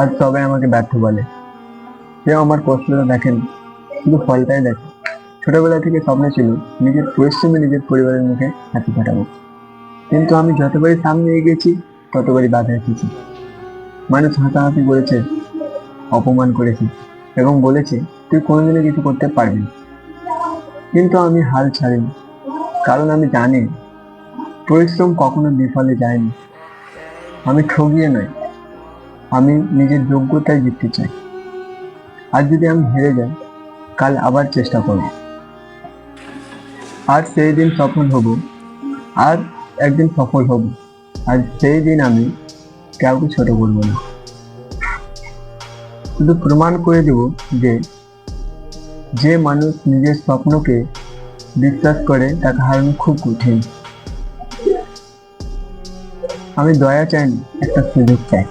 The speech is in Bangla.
আজ সবাই আমাকে ব্যর্থ বলে। কেউ আমার কষ্টটা দেখেন, শুধু ফলটাই দেখে। ছোটবেলা থেকে স্বপ্ন ছিল নিজের পরিশ্রমে নিজের পরিবারের মুখে হাসি ফোটাবো, কিন্তু আমি যতবারই সামনে এগিয়েছি ততবারই বাধা এসেছি। মানুষ হাসাহাসি করেছে, অপমান করেছে এবং বলেছে তুই কোনোদিনও কিছু করতে পারবি না। কিন্তু আমি হাল ছাড়িনি, কারণ আমি জানি পরিশ্রম কখনো বিফলে যায়নি। আমি ঠগিয়ে নয়, আমি নিজের যোগ্যতায় জিততে চাই। আর যদি আমি হেরে যাই, কাল আবার চেষ্টা করব। আর সেই দিন সফল হব, আর একদিন সফল হব। আর সেই দিন আমি কাউকে ছোট করবো না, শুধু প্রমাণ করে দেব যে যে মানুষ নিজের স্বপ্নকে বিশ্বাস করে তাকে হারানো খুব কঠিন। আমি দয়া চাইনি, একটা সুযোগ চাই।